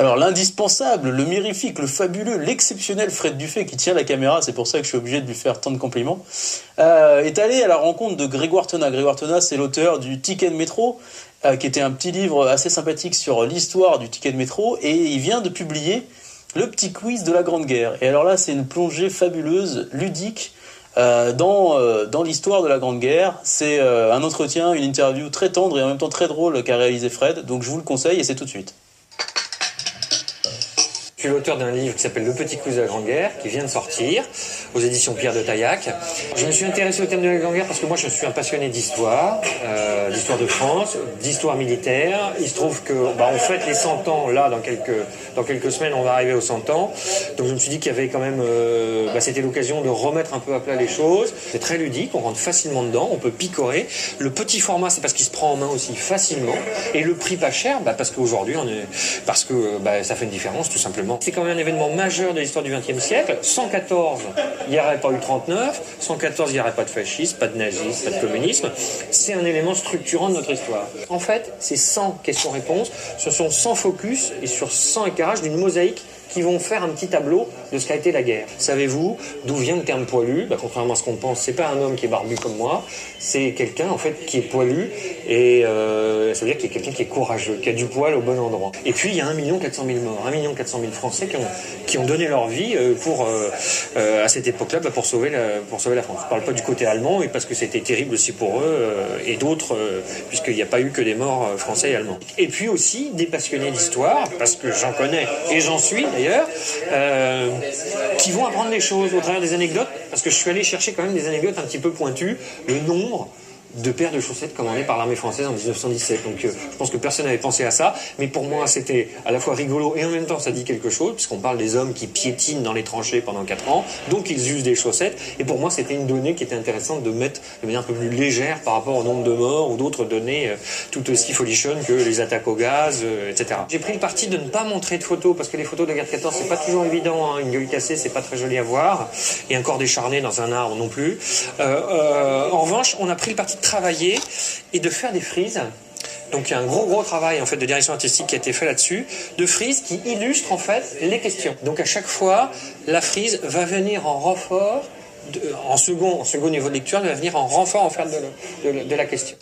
Alors l'indispensable, le mirifique, le fabuleux, l'exceptionnel Fred Dufay qui tient la caméra, c'est pour ça que je suis obligé de lui faire tant de compliments, est allé à la rencontre de Grégoire Thonas. Grégoire Thonas, c'est l'auteur du Ticket de métro, qui était un petit livre assez sympathique sur l'histoire du ticket de métro, et il vient de publier le petit quiz de la Grande Guerre. Et alors là, c'est une plongée fabuleuse, ludique, dans l'histoire de la Grande Guerre. C'est un entretien, une interview très tendre et en même temps très drôle qu'a réalisé Fred, donc je vous le conseille et c'est tout de suite. Je suis l'auteur d'un livre qui s'appelle Le Petit Quiz de la Grande Guerre, qui vient de sortir aux éditions Pierre de Taillac. Je me suis intéressé au thème de la Grande Guerre parce que moi je suis un passionné d'histoire, d'histoire de France, d'histoire militaire. Il se trouve que on fête les 100 ans là dans quelques semaines, on va arriver aux 100 ans. Donc je me suis dit qu'il y avait quand même c'était l'occasion de remettre un peu à plat les choses. C'est très ludique, on rentre facilement dedans, on peut picorer. Le petit format, c'est parce qu'il se prend en main aussi facilement, et le prix pas cher, parce qu'aujourd'hui ça fait une différence tout simplement. C'est quand même un événement majeur de l'histoire du XXe siècle. 114, il n'y aurait pas eu 39. 114, il n'y aurait pas de fascisme, pas de nazisme, pas de communisme. C'est un élément structurant de notre histoire. En fait, ces 100 questions-réponses, ce sont 100 focus et sur 100 éclairages d'une mosaïque qui vont faire un petit tableau de ce qu'a été la guerre. Savez-vous d'où vient le terme poilu ? Contrairement à ce qu'on pense, c'est pas un homme qui est barbu comme moi, c'est quelqu'un en fait qui est poilu, et ça veut dire qu'il y a quelqu'un qui est courageux, qui a du poil au bon endroit. Et puis il y a 1 400 000 morts, 1 400 000 Français qui ont donné leur vie à cette époque-là pour sauver la France. Je parle pas du côté allemand, et parce que c'était terrible aussi pour eux et d'autres, puisqu'il n'y a pas eu que des morts français et allemands. Et puis aussi des passionnés d'histoire, parce que j'en connais et j'en suis d'ailleurs, qui vont apprendre des choses au travers des anecdotes, parce que je suis allé chercher quand même des anecdotes un petit peu pointues, le nombre de paires de chaussettes commandées par l'armée française en 1917. Donc je pense que personne n'avait pensé à ça, mais pour moi c'était à la fois rigolo et en même temps ça dit quelque chose, puisqu'on parle des hommes qui piétinent dans les tranchées pendant 4 ans, donc ils usent des chaussettes, et pour moi c'était une donnée qui était intéressante de mettre de manière un peu plus légère par rapport au nombre de morts ou d'autres données tout aussi folichonnes que les attaques au gaz, etc. J'ai pris le parti de ne pas montrer de photos, parce que les photos de la guerre de 14 c'est pas toujours évident, hein. Une gueule cassée c'est pas très joli à voir, et un corps décharné dans un arbre non plus. En revanche, on a pris le parti de travailler et de faire des frises. Donc il y a un gros travail en fait de direction artistique qui a été fait là-dessus, de frises qui illustrent en fait les questions. Donc à chaque fois, la frise va venir en renfort, en second niveau de lecture, elle va venir en renfort en fait de la question.